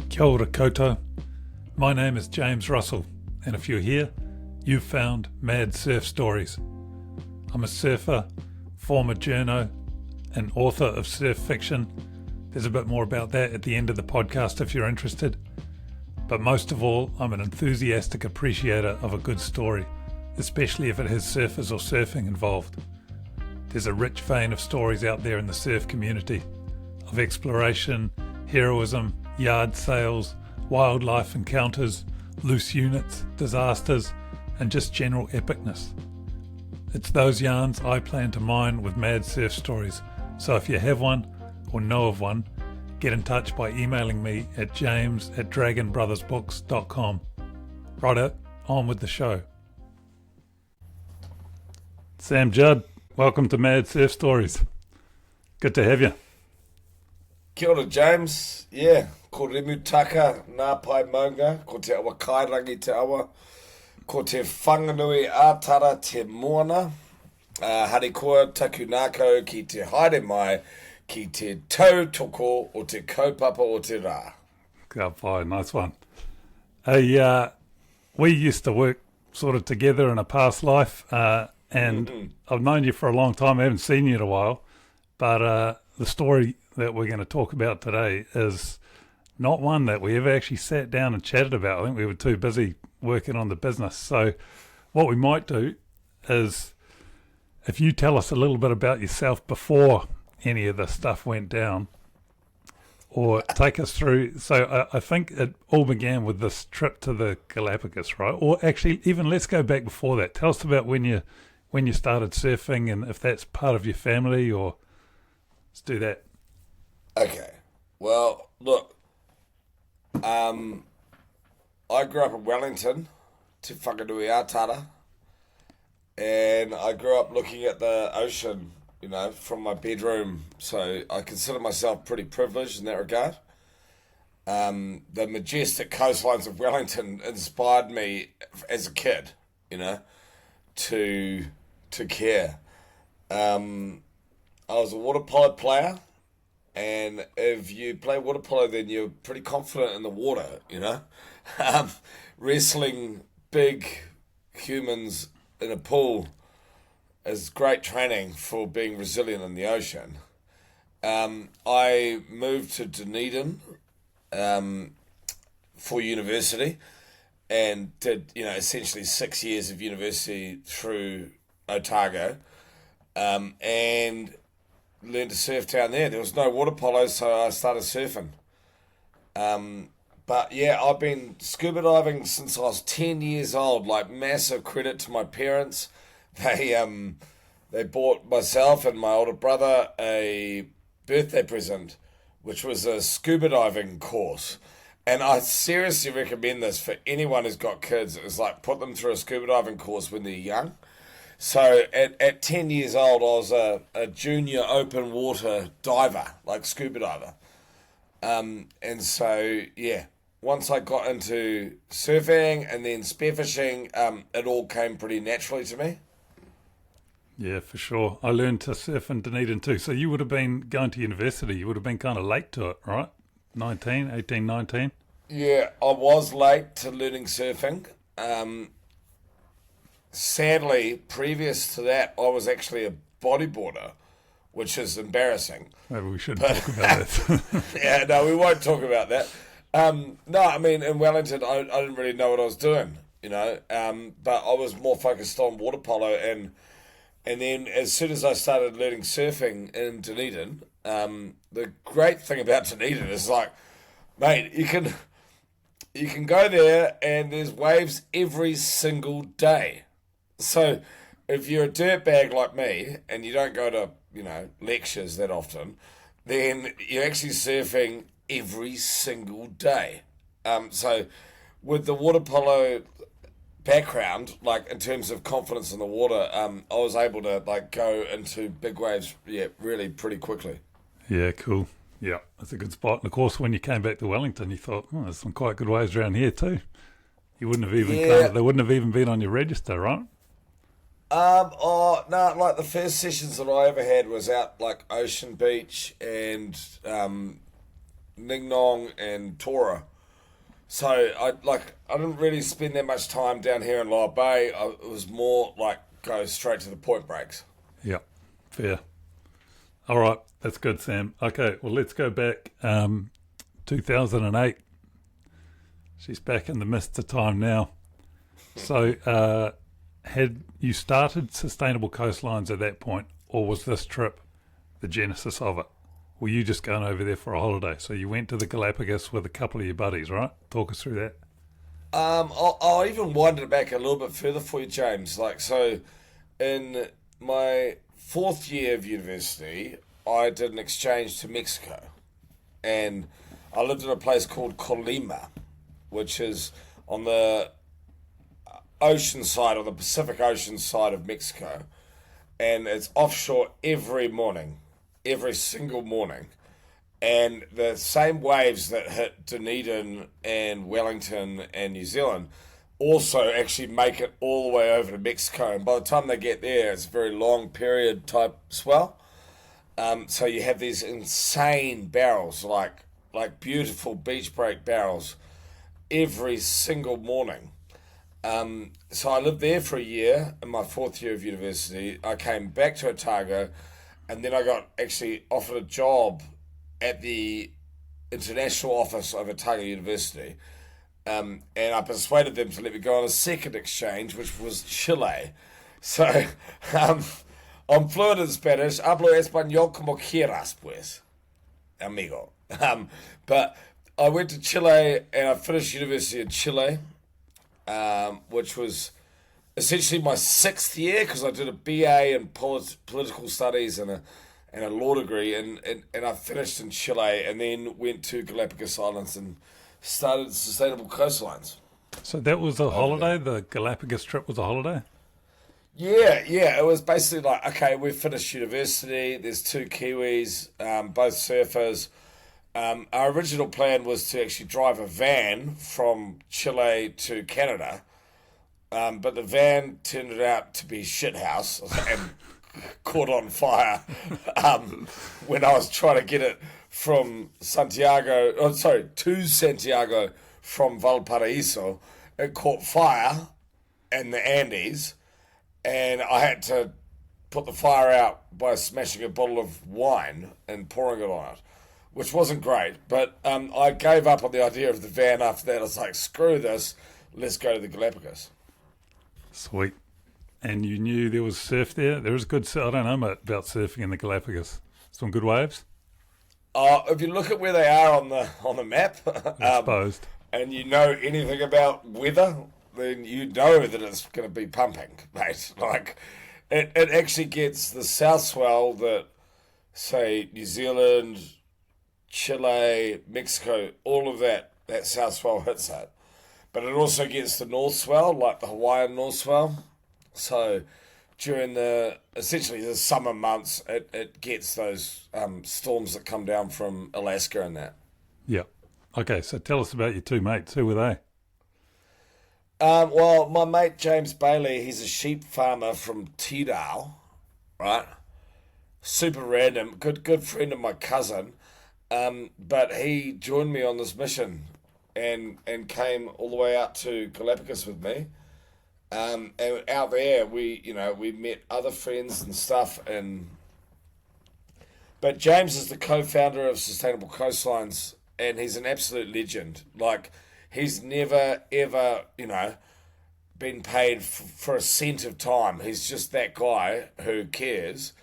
Kia ora koutou. My name is James Russell, and if you're here, you've found Mad Surf Stories. I'm a surfer, former journo, and author of surf fiction. There's a bit more about that at the end of the podcast if you're interested. But most of all, I'm an enthusiastic appreciator of a good story, especially if it has surfers or surfing involved. There's a rich vein of stories out there in the surf community, of exploration, heroism, yard sales, wildlife encounters, loose units, disasters, and just general epicness. It's those yarns I plan to mine with Mad Surf Stories, so if you have one or know of one, get in touch by emailing me at james@dragonbrothersbooks.com. Righto, on with the show. Sam Judd, welcome to Mad Surf Stories. Good to have you. Kia ora, James. Yeah, ko remu taka nā pai maunga, ko te awa kairangi te awa, ko te whanganui ātara te moana, hari koa taku nākau ki te haere mai, ki te tautoko o te kaupapa o te rā. Ka pai, nice one. Hey, we used to work sort of together in a past life, and I've known you for a long time. I haven't seen you in a while, but the story that we're going to talk about today is not one that we ever actually sat down and chatted about. I think we were too busy working on the business. So what we might do is, if you tell us a little bit about yourself before any of this stuff went down, or take us through. So I think it all began with this trip to the Galapagos, right? Or actually, even let's go back before that. Tell us about when you started surfing, and if that's part of your family, or let's do that. Okay. Well, look, I grew up in Wellington, Te Whanganui Ātara, and I grew up looking at the ocean, you know, from my bedroom, so I consider myself pretty privileged in that regard. The majestic coastlines of Wellington inspired me as a kid, you know, to care. I was a water polo player, and if you play water polo, then you're pretty confident in the water, you know. Wrestling big humans in a pool is great training for being resilient in the ocean. I moved to Dunedin for university and did, you know, essentially 6 years of university through Otago, and learned to surf down there. There was no water polo, so I started surfing. But yeah, I've been scuba diving since I was 10 years old. Like, massive credit to my parents. They bought myself and my older brother a birthday present, which was a scuba diving course. And I seriously recommend this for anyone who's got kids. It's like, put them through a scuba diving course when they're young. So at 10 years old, I was a junior open water diver, like scuba diver. And so, yeah, once I got into surfing and then spearfishing, it all came pretty naturally to me. Yeah, for sure. I learned to surf in Dunedin too. So you would have been going to university. You would have been kind of late to it, right? 19. Yeah, I was late to learning surfing. Sadly, previous to that, I was actually a bodyboarder, which is embarrassing. Maybe we should talk about it. Yeah, no, we won't talk about that. No, I mean, in Wellington, I didn't really know what I was doing, you know, but I was more focused on water polo, and then as soon as I started learning surfing in Dunedin, the great thing about Dunedin is, like, mate, you can go there and there's waves every single day. So if you're a dirtbag like me and you don't go to, you know, lectures that often, then you're actually surfing every single day. So with the water polo background, like in terms of confidence in the water, I was able to like go into big waves, yeah, really pretty quickly. Yeah, cool. Yeah, that's a good spot. And of course, when you came back to Wellington, you thought, oh, there's some quite good waves around here too. You wouldn't have even they wouldn't have even been on your register, right? No, like the first sessions that I ever had was out like Ocean Beach and Ningnon and Tora. So I didn't really spend that much time down here in Lower Bay. It was more like go straight to the point breaks. Yeah, fair. All right, that's good, Sam. Okay, well, let's go back. 2008. She's back in the midst of time now. So had you started Sustainable Coastlines at that point, or was this trip the genesis of it? Were you just going over there for a holiday? So you went to the Galapagos with a couple of your buddies, right? Talk us through that. I'll even wind it back a little bit further for you, James. So in my 4th year of university, I did an exchange to Mexico. And I lived in a place called Colima, which is on the ocean side, on the Pacific Ocean side of Mexico. And it's offshore every single morning. And the same waves that hit Dunedin and Wellington and New Zealand also actually make it all the way over to Mexico. And by the time they get there, it's a very long period type swell. So you have these insane barrels, like beautiful beach break barrels, every single morning. So I lived there for a year in my 4th year of university. I came back to Otago, and then I got actually offered a job at the international office of Otago University. And I persuaded them to let me go on a second exchange, which was Chile. So I'm fluent in Spanish. Hablo español como quieras, pues, amigo. But I went to Chile and I finished university in Chile, which was essentially my 6th year because I did a BA in political studies and a law degree, and I finished in Chile and then went to Galapagos Islands and started Sustainable Coastlines. So that was a holiday? The Galapagos trip was a holiday? Yeah. It was basically like, okay, we've finished university. There's 2 Kiwis, both surfers. Our original plan was to actually drive a van from Chile to Canada, but the van turned out to be shithouse and caught on fire when I was trying to get it from to Santiago from Valparaiso. It caught fire in the Andes, and I had to put the fire out by smashing a bottle of wine and pouring it on it, which wasn't great. But I gave up on the idea of the van after that. I was like, screw this, let's go to the Galapagos. Sweet. And you knew there was surf there? There is good surf. I don't know about surfing in the Galapagos. Some good waves? If you look at where they are on the map, Exposed. And you know anything about weather, then you know that it's going to be pumping, mate. Like, it actually gets the south swell that, say, New Zealand, Chile, Mexico, all of that south swell hits it. But it also gets the north swell, like the Hawaiian north swell. So during essentially the summer months, it gets those storms that come down from Alaska and that. Yeah. Okay, so tell us about your 2 mates. Who were they? Well, my mate James Bailey, he's a sheep farmer from Tidal, right? Super random, good friend of my cousin. But he joined me on this mission and came all the way out to Galapagos with me. And out there, we met other friends and stuff. But James is the co-founder of Sustainable Coastlines, and he's an absolute legend. Like, he's never, ever, been paid for a cent of time. He's just that guy who cares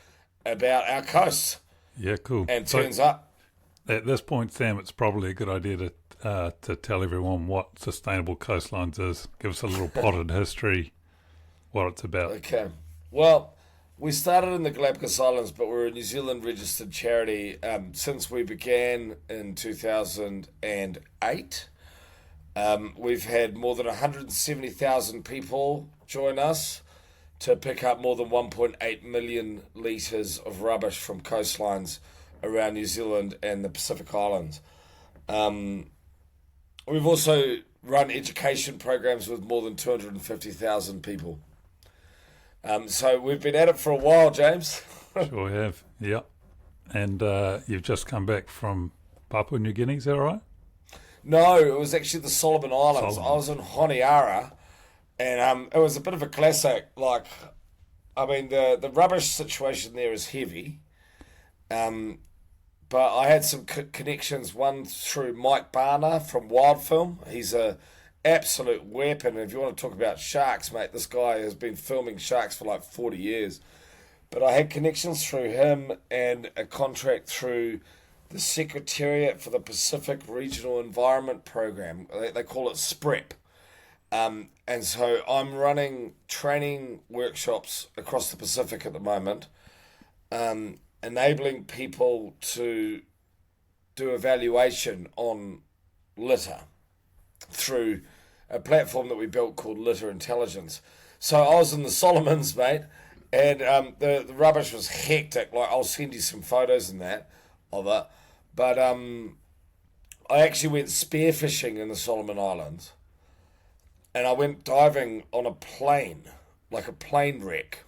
about our coasts. Yeah, cool. And turns up. At this point, Sam, it's probably a good idea to tell everyone what Sustainable Coastlines is. Give us a little potted history, what it's about. Okay. Well, we started in the Galapagos Islands, but we're a New Zealand registered charity since we began in 2008. We've had more than 170,000 people join us to pick up more than 1.8 million litres of rubbish from coastlines around New Zealand and the Pacific Islands. We've also run education programs with more than 250,000 people. So we've been at it for a while, James. Sure have, yeah. And you've just come back from Papua New Guinea, is that right? No, it was actually the Solomon Islands. Solomon. I was in Aotearoa, and it was a bit of a classic. Like, I mean, the rubbish situation there is heavy. But I had some connections, one through Mike Barner from Wild Film. He's a absolute weapon. If you want to talk about sharks, mate, this guy has been filming sharks for like 40 years. But I had connections through him and a contract through the Secretariat for the Pacific Regional Environment Program. They call it SPREP. And so I'm running training workshops across the Pacific at the moment, enabling people to do evaluation on litter through a platform that we built called Litter Intelligence. So I was in the Solomons, mate, and the rubbish was hectic. Like, I'll send you some photos and that of it. But I actually went spearfishing in the Solomon Islands, and I went diving on a plane, like a plane wreck.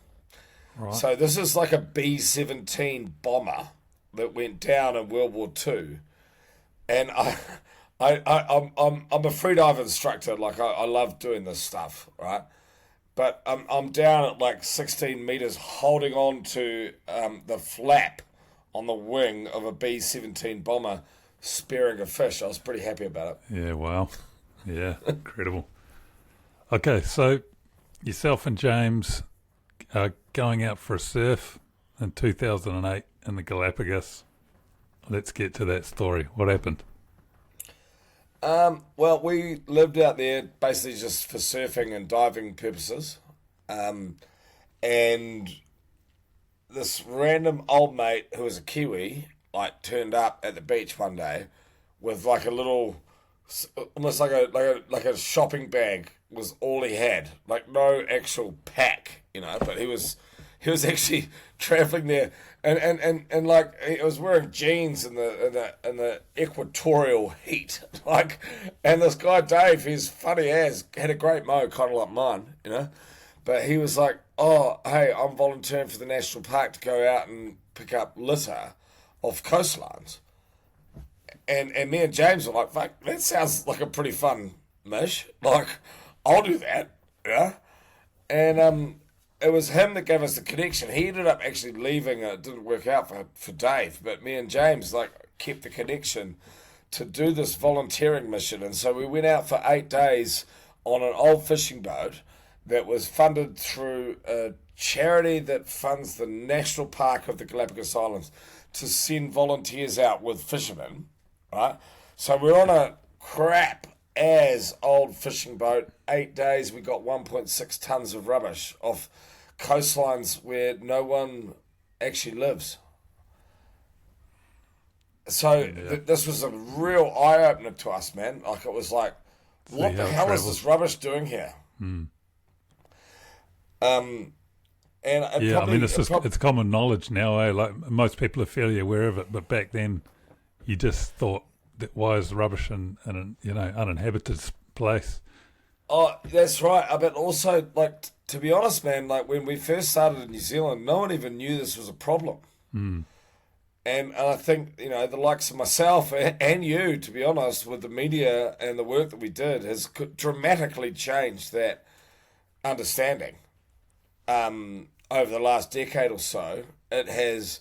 Right. So this is like a B-17 bomber that went down in World War II, and I'm a freedive instructor. Like, I love doing this stuff, right? But I'm down at like 16 meters, holding on to the flap on the wing of a B-17 bomber, spearing a fish. I was pretty happy about it. Yeah, wow. Yeah, incredible. Okay, so yourself and James are going out for a surf in 2008 in the Galapagos. Let's get to that story. What happened? Well, we lived out there basically just for surfing and diving purposes. And this random old mate who was a Kiwi, like, turned up at the beach one day with like a little, almost like a shopping bag was all he had, like no actual pack, you know. But he was actually traveling there, and like, he was wearing jeans in the equatorial heat, like. And this guy Dave, he's funny as, had a great mo, kind of like mine, you know. But he was like, "Oh, hey, I'm volunteering for the national park to go out and pick up litter off coastlines." And me and James were like, "Fuck, that sounds like a pretty fun mish. Like, I'll do that, yeah." And it was him that gave us the connection. He ended up actually leaving. It didn't work out for Dave, but me and James like kept the connection to do this volunteering mission. And so we went out for 8 days on an old fishing boat that was funded through a charity that funds the National Park of the Galapagos Islands to send volunteers out with fishermen, right? So we're on a crap as old fishing boat. 8 days, we got 1.6 tons of rubbish off coastlines where no one actually lives. So this was a real eye-opener to us, man. Like, it was like, what the hell is this rubbish doing here? And yeah, I mean, it's common knowledge now, eh? Like, most people are fairly aware of it, but back then you just thought, that why is rubbish in an uninhabited place? Oh, that's right. But also, like, to be honest, man, like, when we first started in New Zealand, no one even knew this was a problem. And I think, you know, the likes of myself and you, to be honest, with the media and the work that we did, has dramatically changed that understanding. Over the last decade or so, it has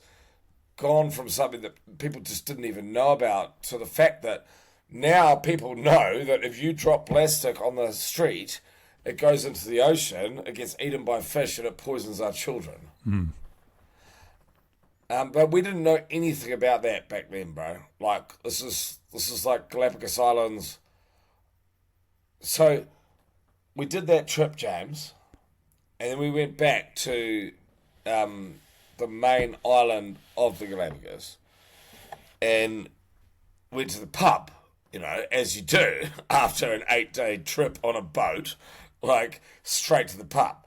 gone from something that people just didn't even know about to the fact that now people know that if you drop plastic on the street, it goes into the ocean, it gets eaten by fish, and it poisons our children. But we didn't know anything about that back then, bro. Like, this is like Galapagos Islands. So we did that trip, James, and then we went back to the main island of the Galapagos and went to the pub, you know, as you do after an 8-day trip on a boat, like, straight to the pub.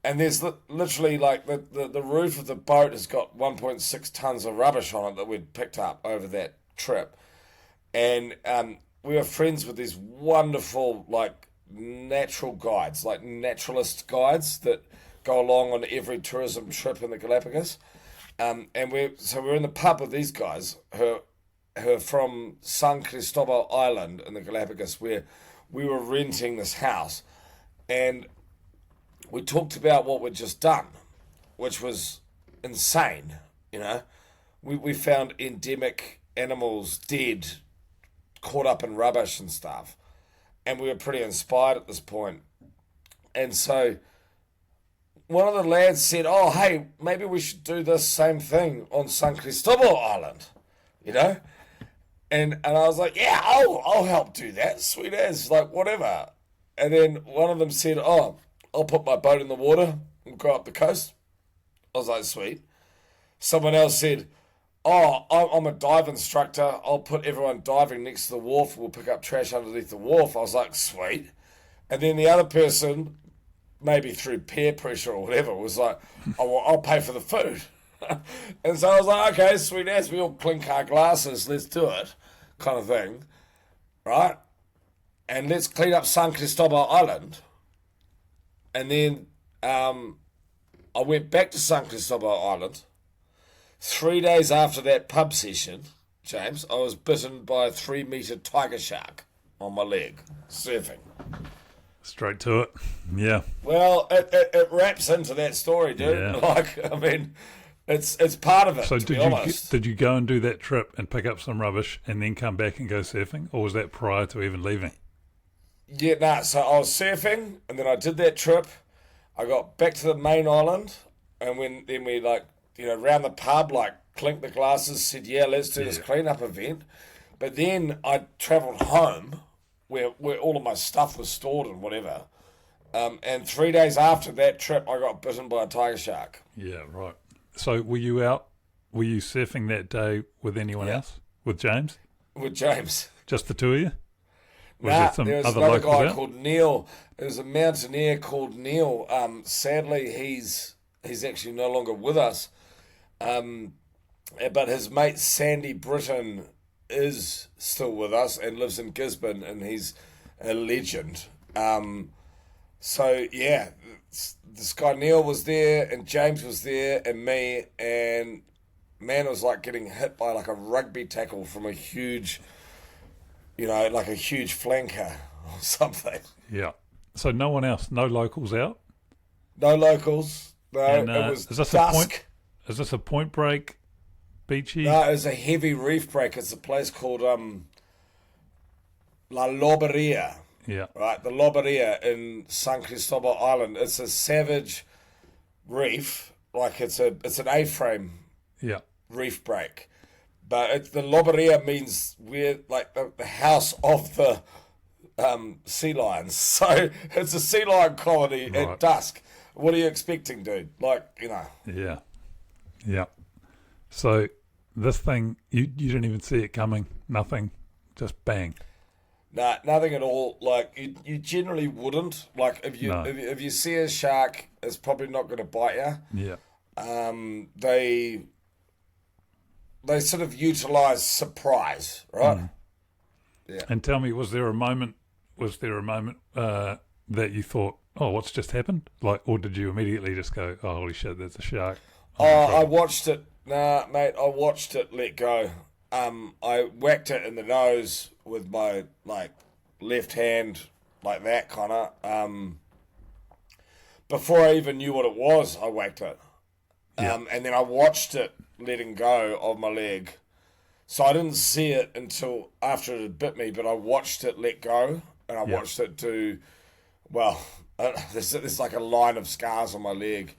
And there's literally, like, the roof of the boat has got 1.6 tons of rubbish on it that we'd picked up over that trip. And we were friends with these wonderful, like, natural guides, like naturalist guides that go along on every tourism trip in the Galapagos. And we're in the pub with these guys who are who are from San Cristobal Island in the Galapagos, where we were renting this house, and we talked about what we'd just done, which was insane. We found endemic animals dead, caught up in rubbish and stuff, and we were pretty inspired at this point. And so one of the lads said, "Oh, hey, maybe we should do this same thing on San Cristobal Island," And I was like, "Yeah, I'll help do that, sweet as, like, whatever." And then one of them said, "Oh, I'll put my boat in the water and go up the coast." I was like, "Sweet." Someone else said, "Oh, I'm a dive instructor. I'll put everyone diving next to the wharf. We'll pick up trash underneath the wharf." I was like, "Sweet." And then the other person, maybe through peer pressure or whatever, was like, "Oh, well, I'll pay for the food." And so I was like, "Okay, sweet as, we all clink our glasses, let's do it," kind of thing, right? And let's clean up San Cristobal Island. And then I went back to San Cristobal Island. 3 days after that pub session, James, I was bitten by a 3-metre tiger shark on my leg, surfing. Straight to it. Yeah. Well, it wraps into that story, dude. Yeah. It's part of it, So to be honest. did you go and do that trip and pick up some rubbish and then come back and go surfing? Or was that prior to even leaving? Yeah, so I was surfing, and then I did that trip. I got back to the main island, and then we, round the pub, clinked the glasses, said, "Yeah, let's do this cleanup event." But then I travelled home, where all of my stuff was stored and whatever. And 3 days after that trip, I got bitten by a tiger shark. Yeah, right. So were you surfing that day with anyone else? With James? With James. Just the two of you? There was another guy called Neil. There was a mountaineer called Neil. Sadly, he's actually no longer with us. But his mate Sandy Britton is still with us and lives in Gisborne, and he's a legend. So yeah, this guy Neil was there, and James was there, and me, and man, it was like getting hit by like a rugby tackle from a huge, like a huge flanker or something. Yeah. So no one else, no locals out? No locals. No, and, it was is this dusk. Is this a point break, beachy? No, it was a heavy reef break. It's a place called La Loberia. Yeah. Right, the Loberia in San Cristobal Island. It's a savage reef, like it's an A-frame reef break. But the Loberia means we're like the house of the sea lions. So it's a sea lion colony at dusk. What are you expecting, dude? Yeah. Yeah. So this thing, you didn't even see it coming, nothing, just bang. Nah, nothing at all. Like you generally wouldn't. Like if you see a shark, it's probably not going to bite you. Yeah. They sort of utilize surprise, right? Mm. Yeah. And tell me, was there a moment that you thought, "Oh, what's just happened?" Or did you immediately just go, "Oh, holy shit, there's a shark"? I watched it. Nah, mate, I watched it let go. I whacked it in the nose with my left hand, like that kind of. Before I even knew what it was, I whacked it. Yeah. And then I watched it letting go of my leg. So I didn't see it until after it had bit me, but I watched it let go, and I watched it do, there's like a line of scars on my leg.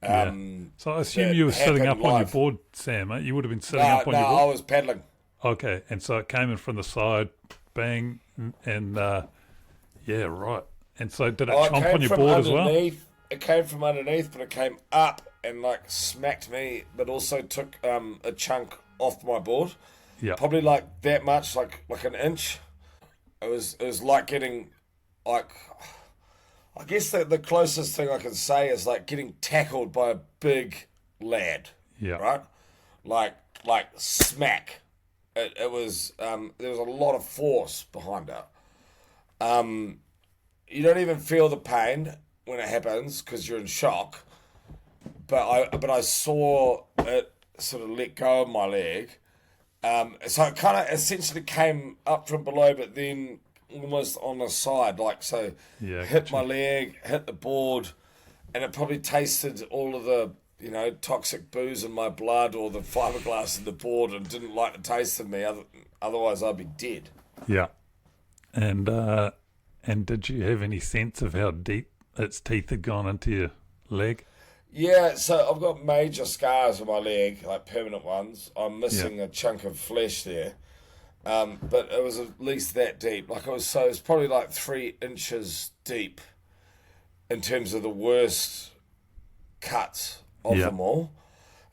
So I assume you were sitting up on your board, Sam, eh? You would have been sitting up on your board? No, I was paddling. Okay, and so it came in from the side, bang, and yeah, right. And so did it chomp on your board as well? It came from underneath, but it came up and smacked me, but also took a chunk off my board. Yeah. Probably that much, like an inch. It was like getting I guess the closest thing I can say is like getting tackled by a big lad. Yeah. Right? Like smack. It was there was a lot of force behind it. You don't even feel the pain when it happens because you're in shock. But I saw it sort of let go of my leg, So it kind of essentially came up from below, but then almost on the side, like so. Yeah, Hit gotcha. my leg, hit the board, and it probably tasted all of the toxic booze in my blood or the fiberglass in the board, and didn't like the taste of me. Otherwise, I'd be dead. Yeah. And did you have any sense of how deep its teeth had gone into your leg? Yeah, so I've got major scars on my leg, like permanent ones. I'm Yeah. missing a chunk of flesh there. But it was at least that deep. Like it's probably like 3 inches deep in terms of the worst cuts of Yeah. them all.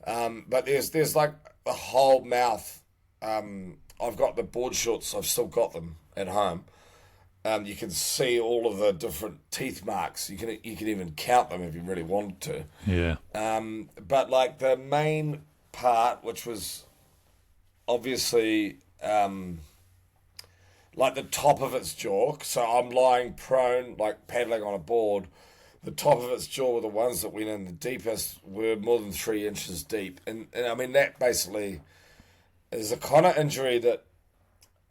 But there's like the whole mouth. I've got the board shorts. I've still got them at home. You can see all of the different teeth marks. You can even count them if you really wanted to. Yeah. But like the main part, which was obviously like the top of its jaw. So I'm lying prone, like paddling on a board. The top of its jaw were the ones that went in the deepest, were more than 3 inches deep. And I mean, that basically is a kind of injury that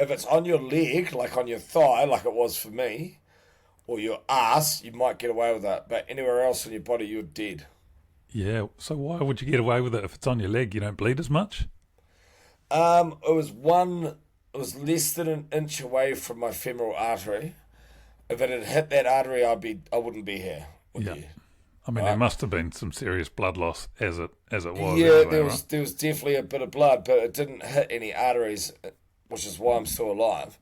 if it's on your leg, like on your thigh, like it was for me, or your ass, you might get away with that. But anywhere else on your body, you're dead. Yeah. So why would you get away with it if it's on your leg? You don't bleed as much? It was less than an inch away from my femoral artery. If it had hit that artery, I wouldn't be here with Yeah. you. I mean, there must have been some serious blood loss as it was. Yeah, anyway, there right? was definitely a bit of blood, but it didn't hit any arteries, which is why I'm still alive.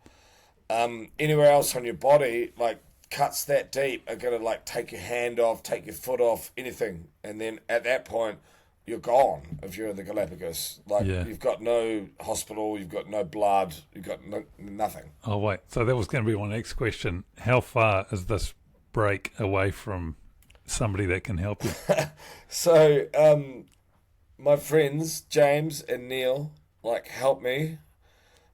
Anywhere else on your body, like cuts that deep, are gonna like take your hand off, take your foot off, anything, and then at that point, you're gone. If you're in the Galapagos, like Yeah. you've got no hospital, you've got no blood, you've got nothing. Oh, wait. So that was going to be my next question. How far is this break away from somebody that can help you? So, my friends James and Neil like helped me,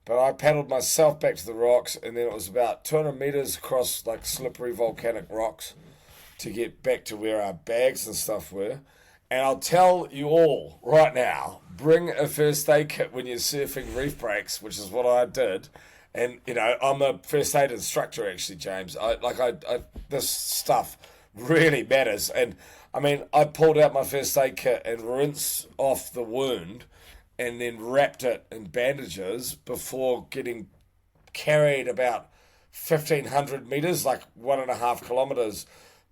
but I paddled myself back to the rocks, and then it was about 200 meters across like slippery volcanic rocks to get back to where our bags and stuff were. And I'll tell you all right now, bring a first aid kit when you're surfing reef breaks, which is what I did. And I'm a first aid instructor actually, James. This stuff really matters. And I mean, I pulled out my first aid kit and rinsed off the wound, and then wrapped it in bandages before getting carried about 1,500 meters, like 1.5 kilometers,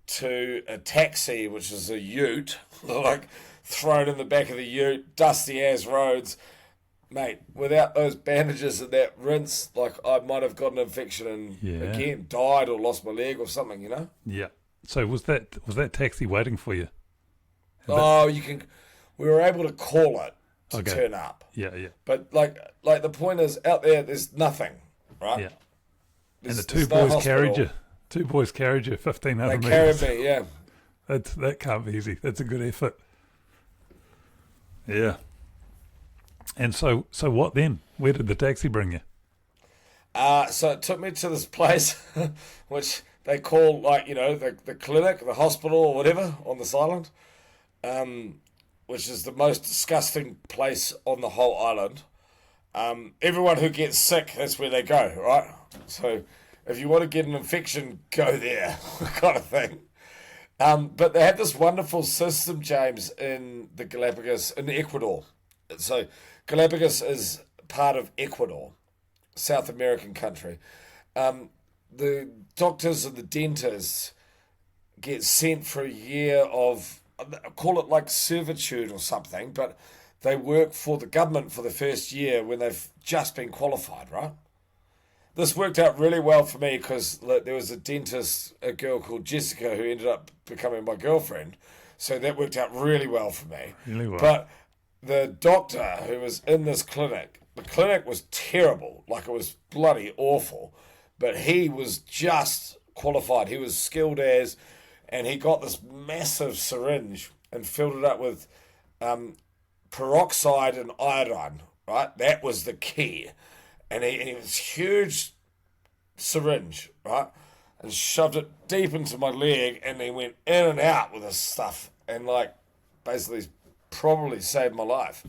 to a taxi, which is a ute, like thrown in the back of the ute, dusty ass roads. Mate, without those bandages and that rinse, like I might have got an infection and Yeah. again died or lost my leg or something, Yeah. So was that taxi waiting for you? Oh, we were able to call it to Okay. turn up. Yeah, yeah, But like the point is, out there's nothing, right? yeah. And There's- the two there's no boys carried hospital. you. Two boys carried you 1,500 They meters. carried me, yeah. That can't be easy. That's a good effort. Yeah. And so what then? Where did the taxi bring you? So it took me to this place, which they call the clinic, the hospital, or whatever on this island, which is the most disgusting place on the whole island. Everyone who gets sick, that's where they go, right? So if you want to get an infection, go there, kind of thing. But they have this wonderful system, James, in the Galapagos, in Ecuador. So Galapagos is part of Ecuador, South American country. The doctors and the dentists get sent for a year of, call it like servitude or something, but they work for the government for the first year when they've just been qualified, right? This worked out really well for me because there was a dentist, a girl called Jessica, who ended up becoming my girlfriend. So that worked out really well for me. Really well. But the doctor who was in this clinic, the clinic was terrible. Like, it was bloody awful. But he was just qualified. He was skilled as, and he got this massive syringe and filled it up with peroxide and iodine, right? That was the key. And he was huge syringe, right? And shoved it deep into my leg, and he went in and out with this stuff, and like basically probably saved my life.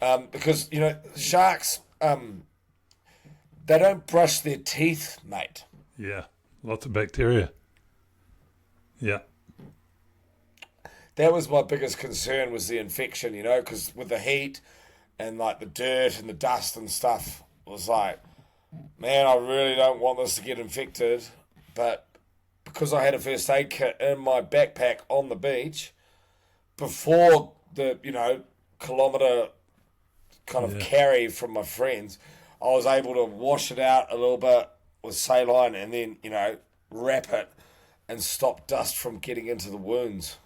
Because, sharks, they don't brush their teeth, mate. Yeah, lots of bacteria. Yeah. That was my biggest concern, was the infection, because with the heat and like the dirt and the dust and stuff, it was like, man, I really don't want this to get infected. But because I had a first aid kit in my backpack on the beach, before the, kilometre kind of carry from my friends, I was able to wash it out a little bit with saline and then, wrap it and stop dust from getting into the wounds.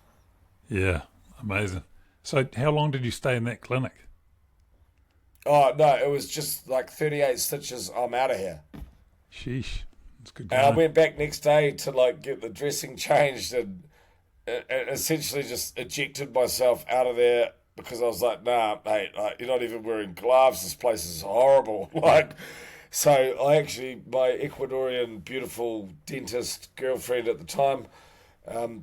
Yeah, amazing. So how long did you stay in that clinic? Oh, no, it was just like 38 stitches, I'm out of here. Sheesh. That's good. And I went back next day to like get the dressing changed and essentially just ejected myself out of there because I was like, nah, mate, like, you're not even wearing gloves. This place is horrible. So I actually, my Ecuadorian beautiful dentist girlfriend at the time,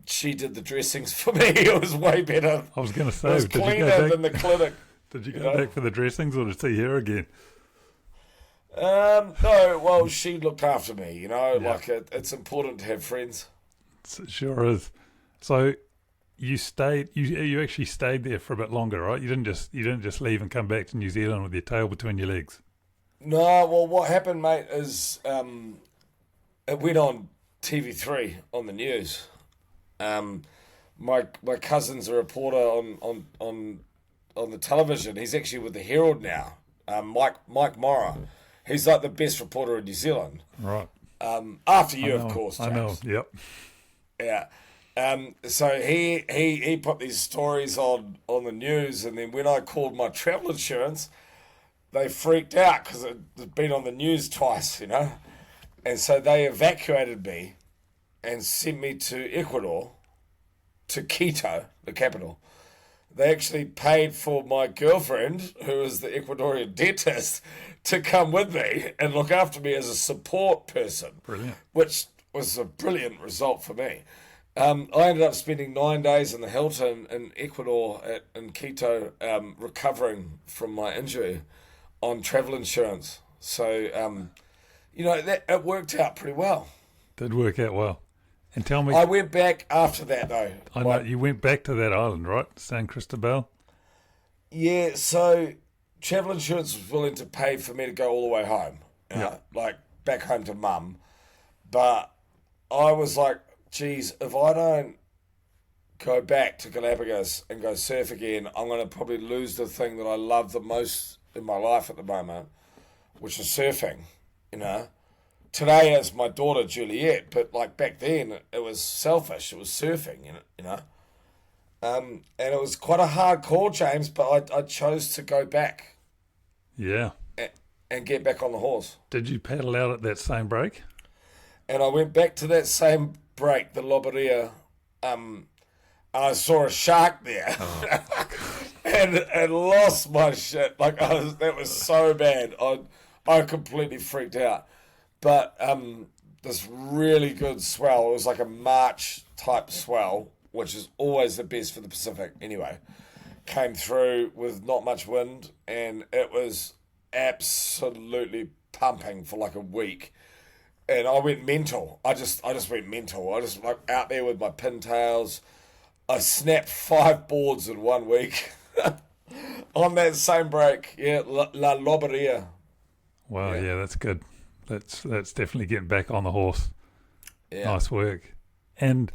she did the dressings for me. It was way better. I was going to say, it was cleaner than the clinic. Did you go back for the dressings or to see her again? No, well, she looked after me, like it's important to have friends. It sure is. So you stayed, you actually stayed there for a bit longer, right? You didn't just leave and come back to New Zealand with your tail between your legs. No, well, what happened, mate, is it went on TV3 on the news. My cousin's a reporter on the television. He's actually with the Herald now. Mike Morrow. He's like the best reporter in New Zealand. Right. After you, of course, James. I know. Yep. Yeah. So he put these stories on the news, and then when I called my travel insurance, they freaked out because it had been on the news twice, and so they evacuated me and sent me to Ecuador, to Quito, the capital. They actually paid for my girlfriend, who is the Ecuadorian dentist, to come with me and look after me as a support person. Brilliant. Which was a brilliant result for me. I ended up spending 9 days in the Hilton in Ecuador in Quito, recovering from my injury on travel insurance. So, it worked out pretty well. Did work out well. And tell me... I went back after that, though. I know, you went back to that island, right? San Cristobal? Yeah, so travel insurance was willing to pay for me to go all the way home. Like back home to mum. But I was like, geez, if I don't go back to Galapagos and go surf again, I'm going to probably lose the thing that I love the most in my life at the moment, which is surfing, Today it's my daughter Juliet, but like back then it was selfish. It was surfing, and it was quite a hard call, James. But I chose to go back. Yeah. And get back on the horse. Did you paddle out at that same break? And I went back to that same break, the Loberia. I saw a shark there, and lost my shit. Like that was so bad. I completely freaked out. But this really good swell, it was like a March type swell, which is always the best for the Pacific anyway, came through with not much wind, and it was absolutely pumping for like a week. And I went mental. I just went mental. I just like out there with my pintails. I snapped 5 boards in 1 week on that same break. Yeah, La Loberia. Wow, yeah, that's good. That's definitely getting back on the horse. Yeah. Nice work. And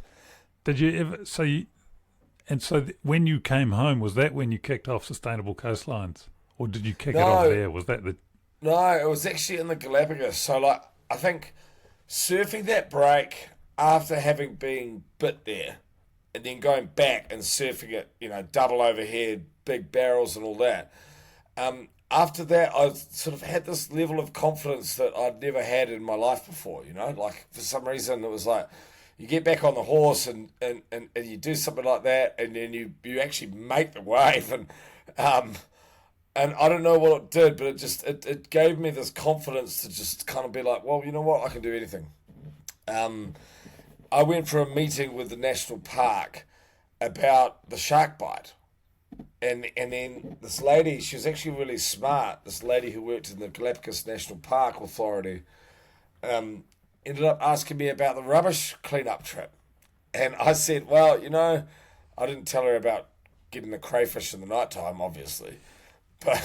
did you ever? When you came home, was that when you kicked off Sustainable Coastlines, or did you kick it off there? Was that the? No, it was actually in the Galapagos. So like, I think surfing that break after having been bit there, and then going back and surfing it, double overhead, big barrels, and all that. After that, I sort of had this level of confidence that I'd never had in my life before, Like, for some reason, it was like, you get back on the horse and you do something like that, and then you actually make the wave. And I don't know what it did, but it gave me this confidence to just kind of be like, well, you know what, I can do anything. I went for a meeting with the National Park about the shark bite. And then this lady, she was actually really smart. This lady who worked in the Galapagos National Park Authority ended up asking me about the rubbish cleanup trip. And I said, well, I didn't tell her about getting the crayfish in the night time, obviously. But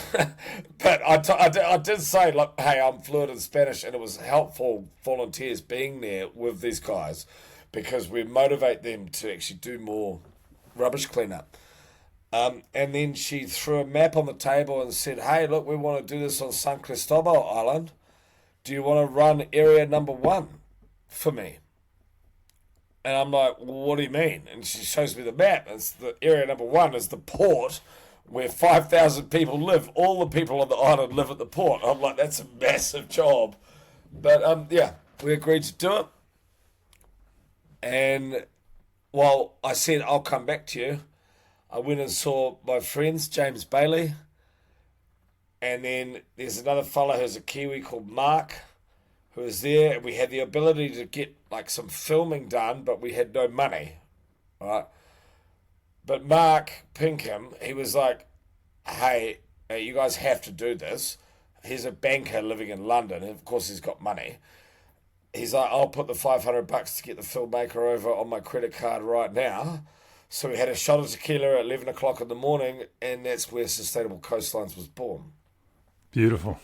I did say, look, hey, I'm fluent in Spanish, and it was helpful volunteers being there with these guys because we motivate them to actually do more rubbish cleanup. And then she threw a map on the table and said, hey, look, we want to do this on San Cristobal Island. Do you want to run area number 1 for me? And I'm like, well, what do you mean? And she shows me the map. It's the area number 1 is the port where 5,000 people live. All the people on the island live at the port. I'm like, that's a massive job. But, we agreed to do it. And while I said, I'll come back to you, I went and saw my friends, James Bailey, and then there's another fella who's a Kiwi called Mark, who was there. We had the ability to get like some filming done, but we had no money, right? But Mark Pinkham, he was like, hey, you guys have to do this. He's a banker living in London, and of course he's got money. He's like, I'll put the $500 to get the filmmaker over on my credit card right now. So we had a shot of tequila at 11 o'clock in the morning, and that's where Sustainable Coastlines was born. Beautiful.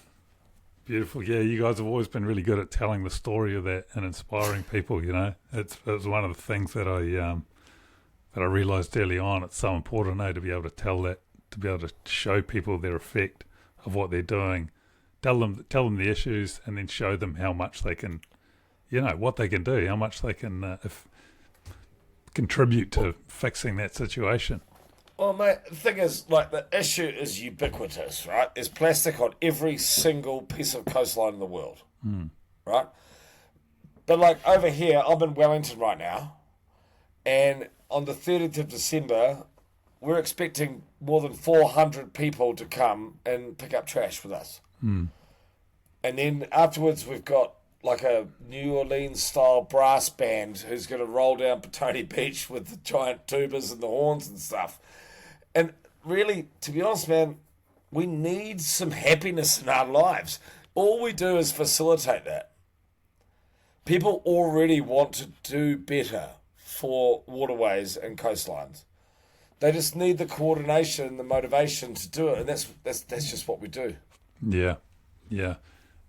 Beautiful. Yeah, you guys have always been really good at telling the story of that and inspiring people, It was one of the things that I realised early on. It's so important, to be able to tell that, to be able to show people their effect of what they're doing, tell them the issues, and then show them how much they can, what they can do, how much they can contribute to fixing that situation. Well, mate, the thing is, like, the issue is ubiquitous, right? There's plastic on every single piece of coastline in the world, right? But, like, over here, I'm in Wellington right now, and on the 30th of December, we're expecting more than 400 people to come and pick up trash with us. And then afterwards, we've got like a New Orleans-style brass band who's going to roll down Petone Beach with the giant tubas and the horns and stuff. And really, to be honest, man, we need some happiness in our lives. All we do is facilitate that. People already want to do better for waterways and coastlines. They just need the coordination and the motivation to do it, and that's just what we do. Yeah.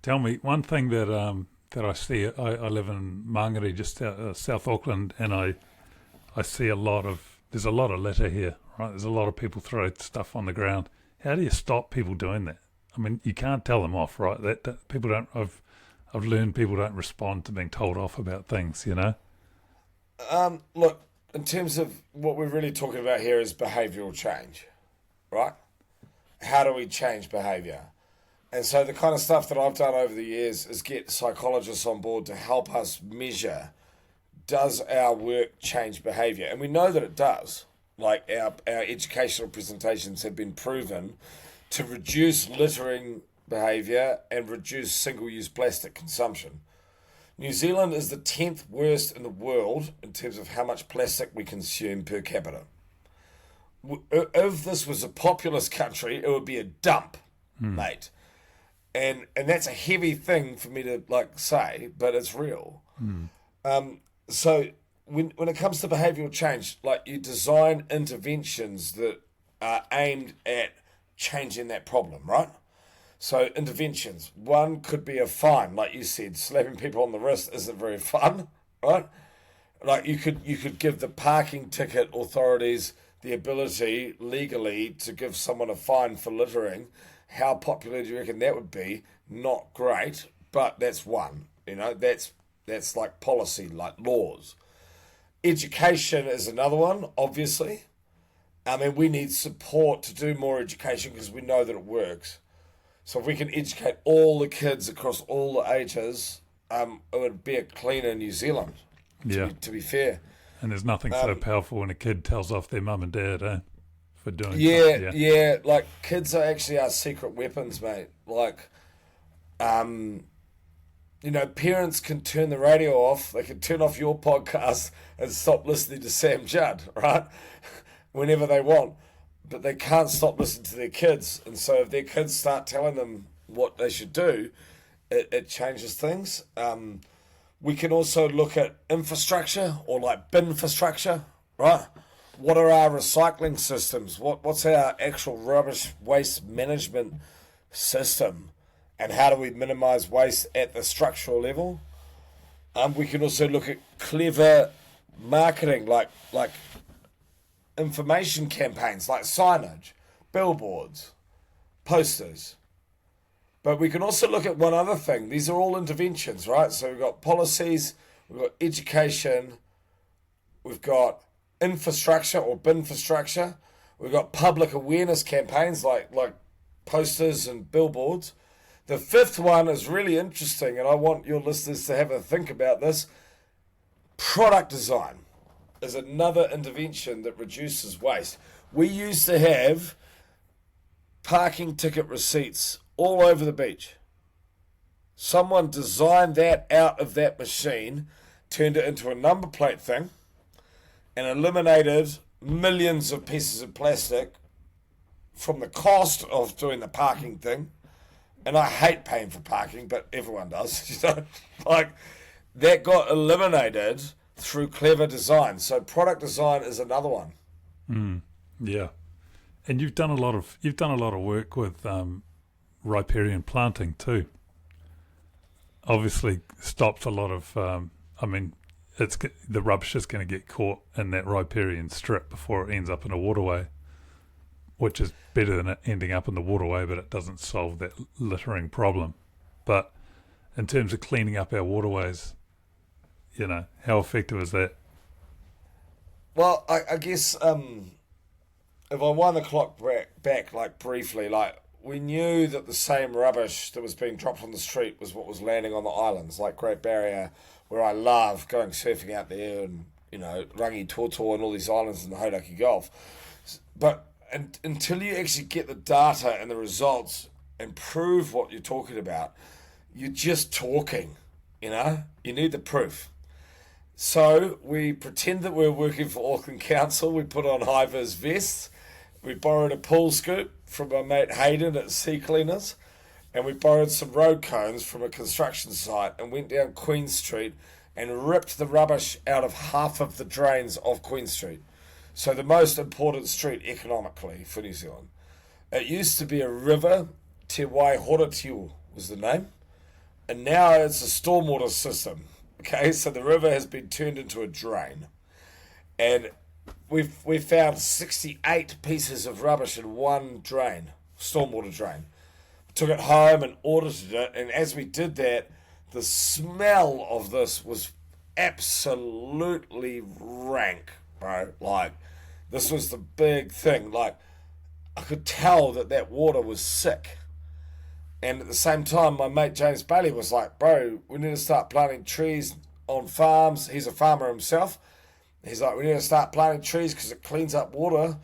Tell me, one thing that I see, I live in Mangere, just South Auckland, and I see there's a lot of litter here, right? There's a lot of people throw stuff on the ground. How do you stop people doing that? I mean, you can't tell them off, right? That people don't. I've learned people don't respond to being told off about things, Look, in terms of what we're really talking about here is behavioural change, right? How do we change behaviour? And so the kind of stuff that I've done over the years is get psychologists on board to help us measure, does our work change behaviour? And we know that it does. Like our educational presentations have been proven to reduce littering behaviour and reduce single-use plastic consumption. New Zealand is the 10th worst in the world in terms of how much plastic we consume per capita. If this was a populous country, it would be a dump, mate. And that's a heavy thing for me to say, but it's real. So when it comes to behavioural change, you design interventions that are aimed at changing that problem, right? So interventions, one could be a fine, like you said, slapping people on the wrist isn't very fun, right? Like you could give the parking ticket authorities the ability legally to give someone a fine for littering. How popular do you reckon that would be? Not great, but that's one. That's like policy, like laws. Education is another one, obviously. I mean, we need support to do more education because we know that it works. So if we can educate all the kids across all the ages, it would be a cleaner New Zealand, to be fair. And there's nothing so powerful when a kid tells off their mum and dad, for doing something. Yeah, like kids are actually our secret weapons, mate. Like, parents can turn the radio off, they can turn off your podcast and stop listening to Sam Judd, right? Whenever they want. but they can't stop listening to their kids. And so if their kids start telling them what they should do, it changes things. We can also look at infrastructure, or like bin infrastructure, right? What are our recycling systems? What's our actual rubbish waste management system? And how do we minimise waste at the structural level? We can also look at clever marketing, like information campaigns, like signage, billboards, posters. But we can also look at one other thing. These are all interventions, right? So we've got policies, we've got education, we've got infrastructure or bin infrastructure, we've got public awareness campaigns like posters and billboards. The fifth one is really interesting, and I want your listeners to have a think about this. Product design is another intervention that reduces waste. We used to have parking ticket receipts all over the beach. Someone designed that out of that machine, turned it into a number plate thing, and eliminated millions of pieces of plastic from the cost of doing the parking thing. And I hate paying for parking, but everyone does. Like, that got eliminated through clever design. So product design is another one. Yeah, and you've done a lot of work with riparian planting too. Obviously, stops a lot of. The rubbish is going to get caught in that riparian strip before it ends up in a waterway, which is better than it ending up in the waterway, but it doesn't solve that littering problem. But in terms of cleaning up our waterways, how effective is that? Well, I guess if I wind the clock back like briefly, like we knew that the same rubbish that was being dropped on the street was what was landing on the islands, like Great Barrier, where I love going surfing out there, and Rangi Toto and all these islands in the Hauraki Gulf. But until you actually get the data and the results and prove what you're talking about, you're just talking, You need the proof. So we pretend that we're working for Auckland Council. We put on high-vis vests. We borrowed a pool scoop from our mate Hayden at Sea Cleaners. And we borrowed some road cones from a construction site and went down Queen Street and ripped the rubbish out of half of the drains of Queen Street. So the most important street economically for New Zealand. It used to be a river, Te Waihoratiu was the name, and now it's a stormwater system. Okay, so the river has been turned into a drain. And we found 68 pieces of rubbish in one drain, stormwater drain. Took it home and audited it, and as we did that, the smell of this was absolutely rank, bro. Like, this was the big thing. Like, I could tell that water was sick. And at the same time, my mate James Bailey was like, bro, we need to start planting trees on farms. He's a farmer himself. He's like, we need to start planting trees because it cleans up water.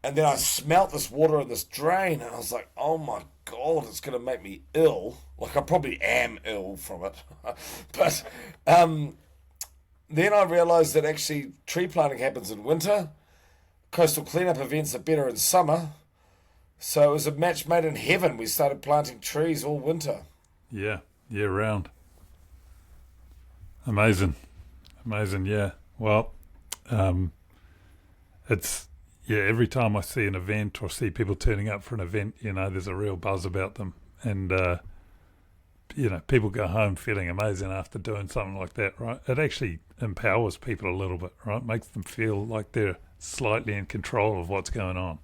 And then I smelt this water in this drain, and I was like, oh my God, it's going to make me ill. Like, I probably am ill from it. But then I realised that actually tree planting happens in winter. Coastal cleanup events are better in summer. So it was a match made in heaven. We started planting trees all winter. Yeah, year round. Amazing, yeah. Well, it's... Yeah, every time I see an event or see people turning up for an event, there's a real buzz about them. And, people go home feeling amazing after doing something like that, right? It actually empowers people a little bit, right? Makes them feel like they're slightly in control of what's going on.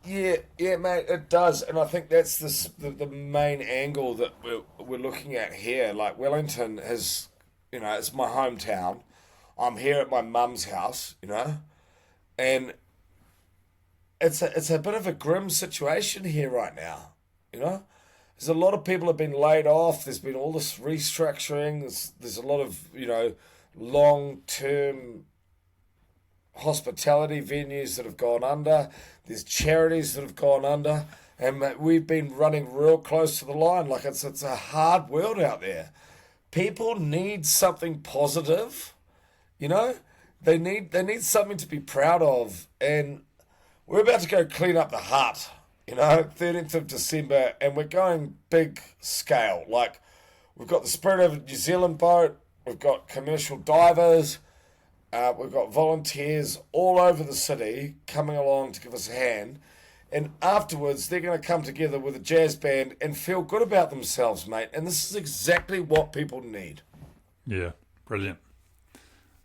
Yeah, mate, it does. And I think that's the main angle that we're looking at here. Like, Wellington is, it's my hometown. I'm here at my mum's house, and it's a bit of a grim situation here right now, There's a lot of people have been laid off. There's been all this restructuring. There's a lot of, long-term hospitality venues that have gone under. There's charities that have gone under. And we've been running real close to the line. Like, it's a hard world out there. People need something positive, They need something to be proud of. And we're about to go clean up the hut, 13th of December, and we're going big scale. Like, we've got the Spirit of New Zealand boat, we've got commercial divers, we've got volunteers all over the city coming along to give us a hand. And afterwards, they're going to come together with a jazz band and feel good about themselves, mate. And this is exactly what people need. Yeah, brilliant.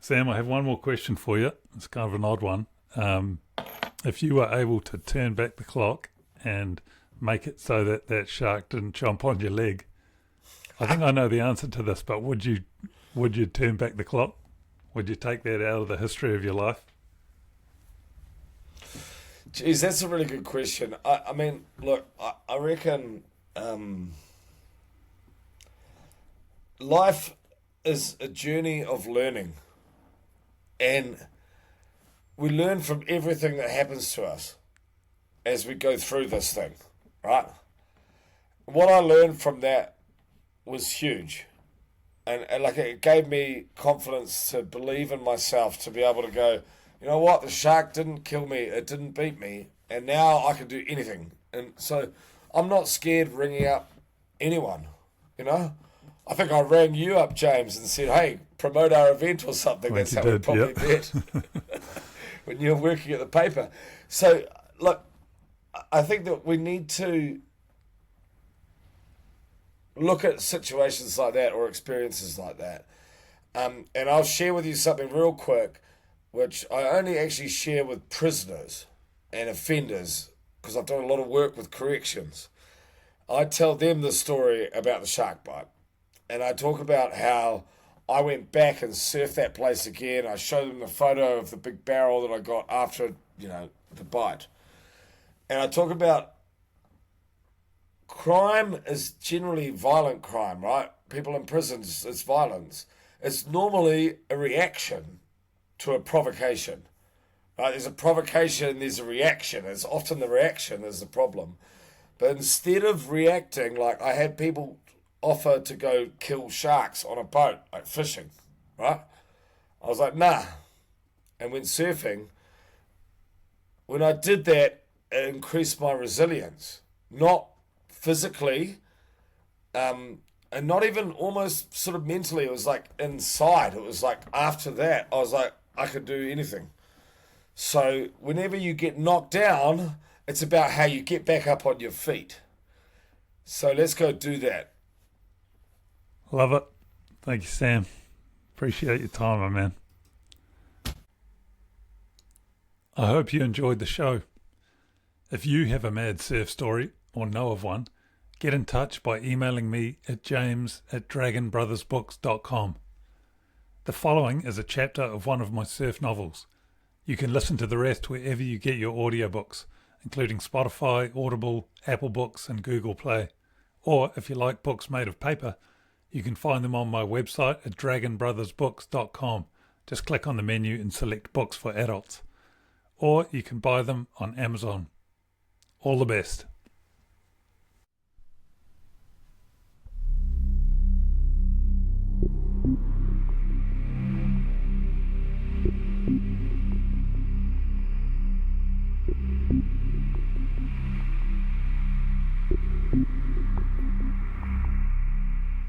Sam, I have one more question for you. It's kind of an odd one. If you were able to turn back the clock and make it so that that shark didn't chomp on your leg, I think I know the answer to this, but would you turn back the clock? Would you take that out of the history of your life? Geez, that's a really good question. I mean, look, I reckon life is a journey of learning. And we learn from everything that happens to us as we go through this thing, right? What I learned from that was huge. And like, it gave me confidence to believe in myself, to be able to go, you know what, the shark didn't kill me, it didn't beat me, and now I can do anything. And so I'm not scared ringing up anyone, I think I rang you up, James, and said, hey, promote our event or something. That's how we probably did when you were working at the paper. So, look, I think that we need to look at situations like that or experiences like that. And I'll share with you something real quick, which I only actually share with prisoners and offenders, because I've done a lot of work with corrections. I tell them the story about the shark bite. And I talk about how I went back and surfed that place again. I show them the photo of the big barrel that I got after, the bite. And I talk about crime is generally violent crime, right? People in prisons, it's violence. It's normally a reaction to a provocation, right? There's a provocation, there's a reaction. It's often the reaction is the problem. But instead of reacting, like, I had people offer to go kill sharks on a boat, like fishing, right? I was like, nah, and went surfing. When I did that, it increased my resilience, not physically, and not even almost sort of mentally. It was like inside. It was like after that, I was like, I could do anything. So whenever you get knocked down, it's about how you get back up on your feet. So let's go do that. Love it. Thank you, Sam. Appreciate your time, my man. I hope you enjoyed the show. If you have a mad surf story or know of one, get in touch by emailing me at james@dragonbrothersbooks.com. The following is a chapter of one of my surf novels. You can listen to the rest wherever you get your audiobooks, including Spotify, Audible, Apple Books and Google Play. Or if you like books made of paper, you can find them on my website at dragonbrothersbooks.com. Just click on the menu and select books for adults. Or you can buy them on Amazon. All the best.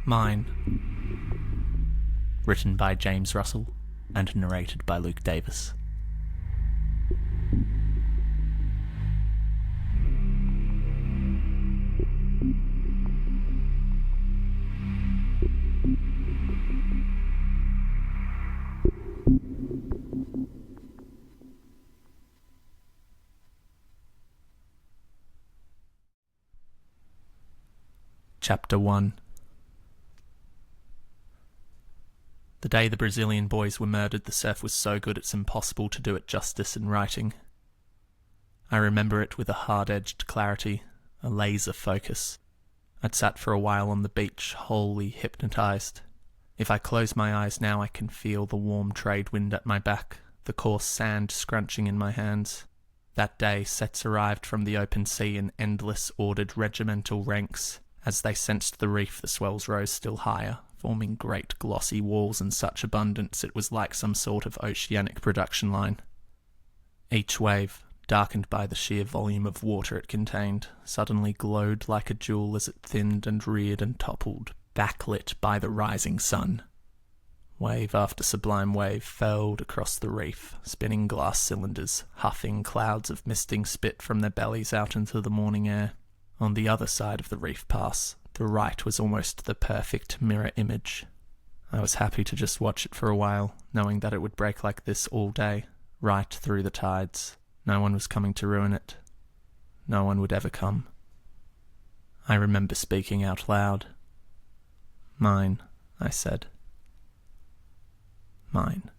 Mine. Written by James Russell and narrated by Luke Davis. Chapter 1. The day the Brazilian boys were murdered, the surf was so good it's impossible to do it justice in writing. I remember it with a hard-edged clarity, a laser focus. I'd sat for a while on the beach, wholly hypnotized. If I close my eyes now, I can feel the warm trade wind at my back, the coarse sand scrunching in my hands. That day, sets arrived from the open sea in endless, ordered regimental ranks. As they sensed the reef, the swells rose still higher, forming great glossy walls in such abundance it was like some sort of oceanic production line. Each wave, darkened by the sheer volume of water it contained, suddenly glowed like a jewel as it thinned and reared and toppled, backlit by the rising sun. Wave after sublime wave furled across the reef, spinning glass cylinders, huffing clouds of misting spit from their bellies out into the morning air. On the other side of the reef pass, the right was almost the perfect mirror image. I was happy to just watch it for a while, knowing that it would break like this all day, right through the tides. No one was coming to ruin it. No one would ever come. I remember speaking out loud. "Mine," I said. "Mine."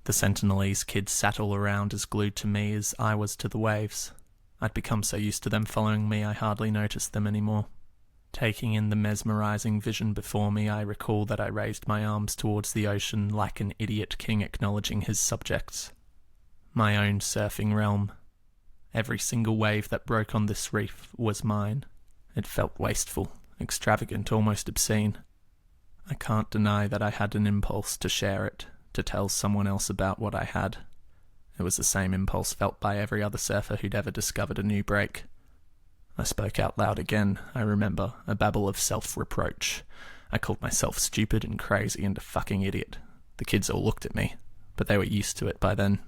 The Sentinelese kids sat all around as glued to me as I was to the waves. I'd become so used to them following me I hardly noticed them anymore. Taking in the mesmerizing vision before me, I recall that I raised my arms towards the ocean like an idiot king acknowledging his subjects. My own surfing realm. Every single wave that broke on this reef was mine. It felt wasteful, extravagant, almost obscene. I can't deny that I had an impulse to share it, to tell someone else about what I had. It was the same impulse felt by every other surfer who'd ever discovered a new break. I spoke out loud again, I remember, a babble of self-reproach. I called myself stupid and crazy and a fucking idiot. The kids all looked at me, but they were used to it by then.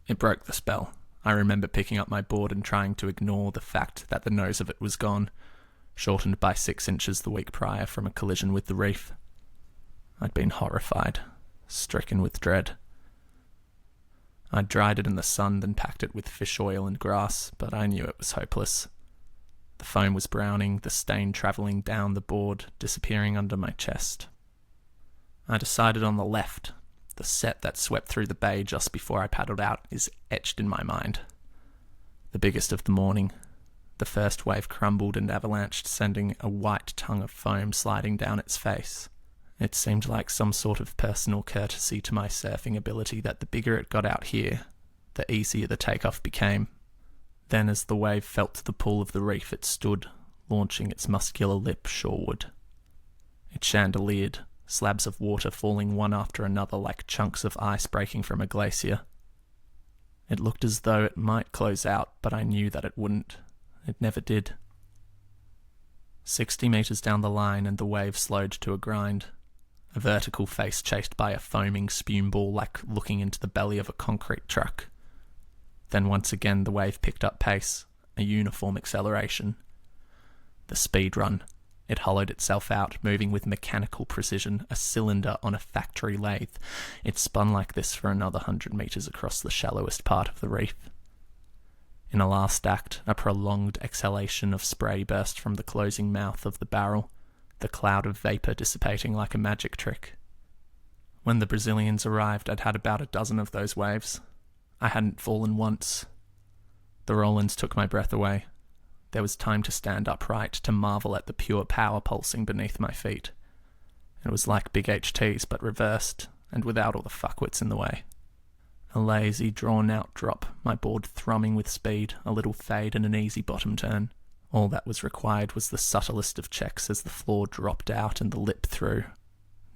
It broke the spell. I remember picking up my board and trying to ignore the fact that the nose of it was gone, shortened by 6 inches the week prior from a collision with the reef. I'd been horrified, stricken with dread. I'd dried it in the sun, then packed it with fish oil and grass, but I knew it was hopeless. The foam was browning, the stain travelling down the board, disappearing under my chest. I decided on the left. The set that swept through the bay just before I paddled out is etched in my mind. The biggest of the morning. The first wave crumbled and avalanched, sending a white tongue of foam sliding down its face. It seemed like some sort of personal courtesy to my surfing ability that the bigger it got out here, the easier the takeoff became. Then as the wave felt the pull of the reef, it stood, launching its muscular lip shoreward. It chandeliered, slabs of water falling one after another like chunks of ice breaking from a glacier. It looked as though it might close out, but I knew that it wouldn't. It never did. 60 metres down the line and the wave slowed to a grind. A vertical face chased by a foaming spume ball like looking into the belly of a concrete truck. Then once again the wave picked up pace, a uniform acceleration. The speed run. It hollowed itself out, moving with mechanical precision, a cylinder on a factory lathe. It spun like this for another 100 metres across the shallowest part of the reef. In a last act, a prolonged exhalation of spray burst from the closing mouth of the barrel, the cloud of vapour dissipating like a magic trick. When the Brazilians arrived, I'd had about a dozen of those waves. I hadn't fallen once. The Rollins took my breath away. There was time to stand upright, to marvel at the pure power pulsing beneath my feet. It was like big HTs, but reversed, and without all the fuckwits in the way. A lazy, drawn-out drop, my board thrumming with speed, a little fade and an easy bottom turn. All that was required was the subtlest of checks as the floor dropped out and the lip through.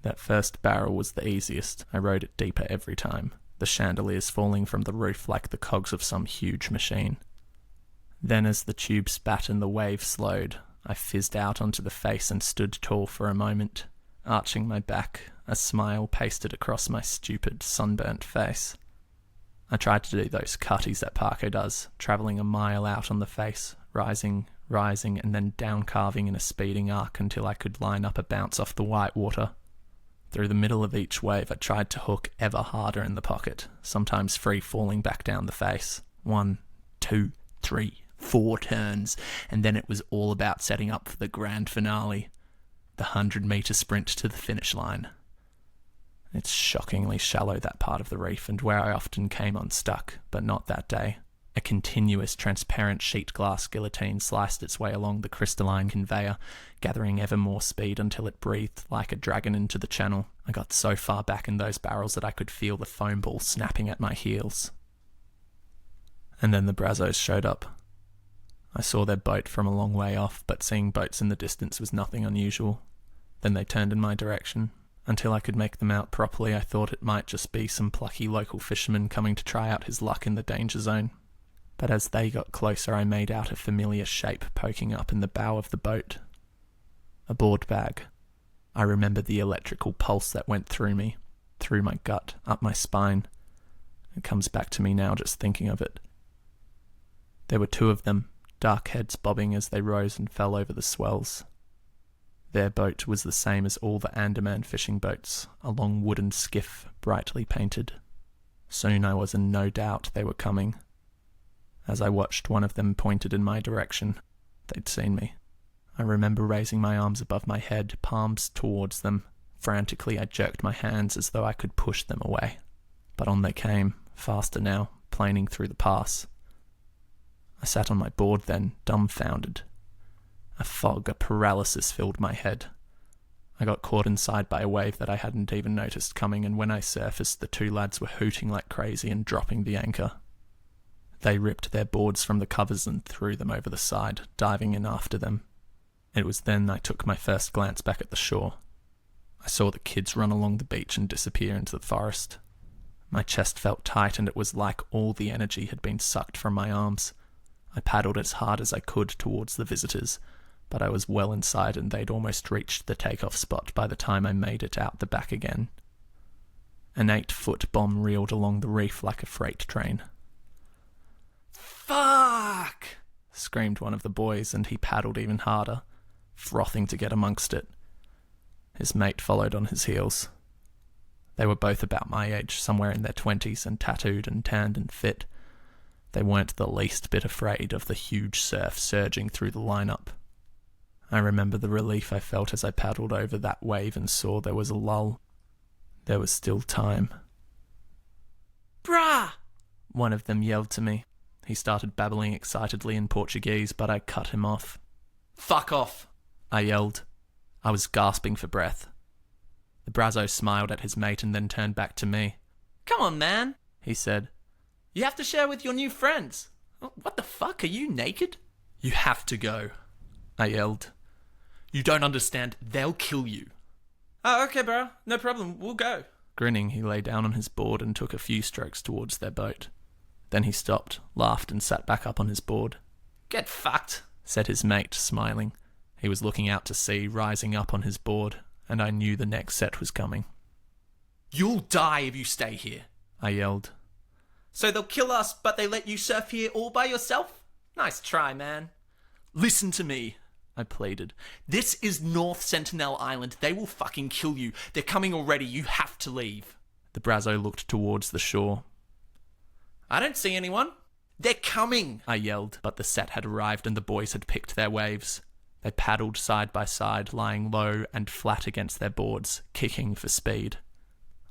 That first barrel was the easiest. I rode it deeper every time, the chandeliers falling from the roof like the cogs of some huge machine. Then as the tube spat and the wave slowed, I fizzed out onto the face and stood tall for a moment, arching my back, a smile pasted across my stupid, sunburnt face. I tried to do those cutties that Parko does, travelling a mile out on the face, rising, and then down-carving in a speeding arc until I could line up a bounce off the white water. Through the middle of each wave, I tried to hook ever harder in the pocket, sometimes free-falling back down the face. 1, 2, 3, 4 turns, and then it was all about setting up for the grand finale, the 100-metre sprint to the finish line. It's shockingly shallow, that part of the reef, and where I often came unstuck, but not that day. A continuous, transparent sheet glass guillotine sliced its way along the crystalline conveyor, gathering ever more speed until it breathed like a dragon into the channel. I got so far back in those barrels that I could feel the foam ball snapping at my heels. And then the Brazos showed up. I saw their boat from a long way off, but seeing boats in the distance was nothing unusual. Then they turned in my direction. Until I could make them out properly, I thought it might just be some plucky local fisherman coming to try out his luck in the danger zone. But as they got closer, I made out a familiar shape poking up in the bow of the boat. A board bag. I remember the electrical pulse that went through me, through my gut, up my spine. It comes back to me now just thinking of it. There were 2 of them, dark heads bobbing as they rose and fell over the swells. Their boat was the same as all the Andaman fishing boats, a long wooden skiff, brightly painted. Soon I was in no doubt they were coming. As I watched, one of them pointed in my direction. They'd seen me. I remember raising my arms above my head, palms towards them. Frantically I jerked my hands as though I could push them away. But on they came, faster now, planing through the pass. I sat on my board then, dumbfounded. A fog, a paralysis filled my head. I got caught inside by a wave that I hadn't even noticed coming, and when I surfaced, the 2 lads were hooting like crazy and dropping the anchor. They ripped their boards from the covers and threw them over the side, diving in after them. It was then I took my first glance back at the shore. I saw the kids run along the beach and disappear into the forest. My chest felt tight, and it was like all the energy had been sucked from my arms. I paddled as hard as I could towards the visitors, but I was well inside and they'd almost reached the takeoff spot by the time I made it out the back again. An 8-foot bomb reeled along the reef like a freight train. "Fuck!" screamed one of the boys, and he paddled even harder, frothing to get amongst it. His mate followed on his heels. They were both about my age, somewhere in their 20s, and tattooed and tanned and fit. They weren't the least bit afraid of the huge surf surging through the lineup. I remember the relief I felt as I paddled over that wave and saw there was a lull. There was still time. "Brah!" one of them yelled to me. He started babbling excitedly in Portuguese, but I cut him off. "Fuck off!" I yelled. I was gasping for breath. The Brazo smiled at his mate and then turned back to me. "Come on, man," he said. "You have to share with your new friends." "What the fuck? Are you naked?" "You have to go," I yelled. "You don't understand. They'll kill you." "Oh, okay, bro. No problem. We'll go." Grinning, he lay down on his board and took a few strokes towards their boat. Then he stopped, laughed, and sat back up on his board. "Get fucked," said his mate, smiling. He was looking out to sea, rising up on his board, and I knew the next set was coming. "You'll die if you stay here," I yelled. "So they'll kill us, but they let you surf here all by yourself? Nice try, man." "Listen to me," I pleaded. "This is North Sentinel Island. They will fucking kill you. They're coming already. You have to leave." The Brazo looked towards the shore. "I don't see anyone." "They're coming," I yelled, but the set had arrived and the boys had picked their waves. They paddled side by side, lying low and flat against their boards, kicking for speed.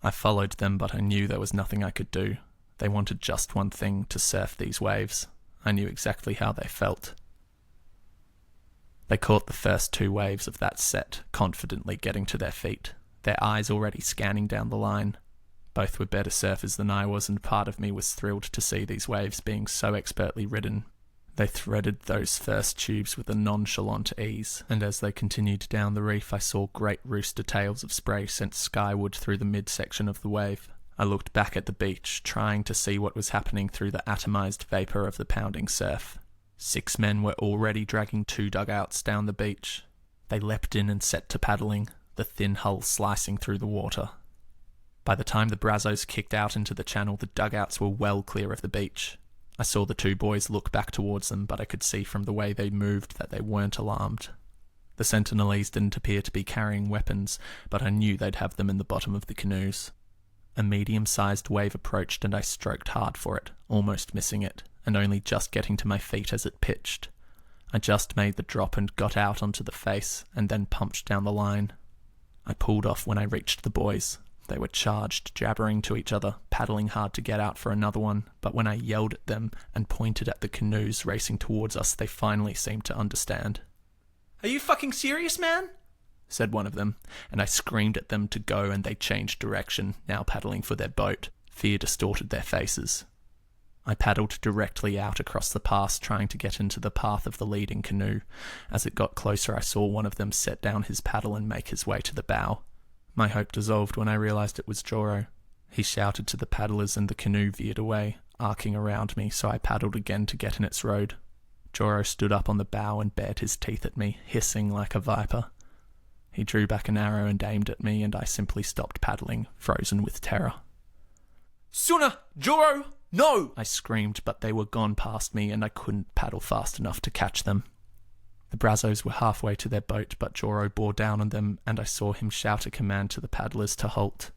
I followed them, but I knew there was nothing I could do. They wanted just one thing, to surf these waves. I knew exactly how they felt. They caught the first 2 waves of that set, confidently getting to their feet, their eyes already scanning down the line. Both were better surfers than I was, and part of me was thrilled to see these waves being so expertly ridden. They threaded those first tubes with a nonchalant ease, and as they continued down the reef I saw great rooster tails of spray sent skyward through the midsection of the wave. I looked back at the beach, trying to see what was happening through the atomized vapour of the pounding surf. 6 men were already dragging 2 dugouts down the beach. They leapt in and set to paddling, the thin hull slicing through the water. By the time the Brazos kicked out into the channel, the dugouts were well clear of the beach. I saw the 2 boys look back towards them, but I could see from the way they moved that they weren't alarmed. The Sentinelese didn't appear to be carrying weapons, but I knew they'd have them in the bottom of the canoes. A medium-sized wave approached and I stroked hard for it, almost missing it, and only just getting to my feet as it pitched. I just made the drop and got out onto the face, and then pumped down the line. I pulled off when I reached the boys. They were charged, jabbering to each other, paddling hard to get out for another one, but when I yelled at them and pointed at the canoes racing towards us, they finally seemed to understand. "Are you fucking serious, man?" said one of them, and I screamed at them to go and they changed direction, now paddling for their boat. Fear distorted their faces. I paddled directly out across the pass, trying to get into the path of the leading canoe. As it got closer, I saw one of them set down his paddle and make his way to the bow. My hope dissolved when I realised it was Joro. He shouted to the paddlers and the canoe veered away, arcing around me, so I paddled again to get in its road. Joro stood up on the bow and bared his teeth at me, hissing like a viper. He drew back an arrow and aimed at me, and I simply stopped paddling, frozen with terror. "Suna! Joro! No!" I screamed, but they were gone past me and I couldn't paddle fast enough to catch them. The Brazos were halfway to their boat, but Joro bore down on them, and I saw him shout a command to the paddlers to halt.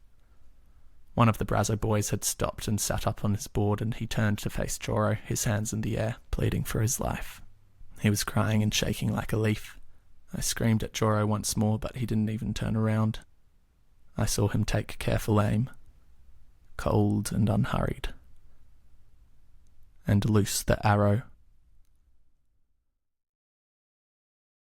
One of the Brazo boys had stopped and sat up on his board, and he turned to face Joro, his hands in the air, pleading for his life. He was crying and shaking like a leaf. I screamed at Joro once more, but he didn't even turn around. I saw him take careful aim, cold and unhurried, and loose the arrow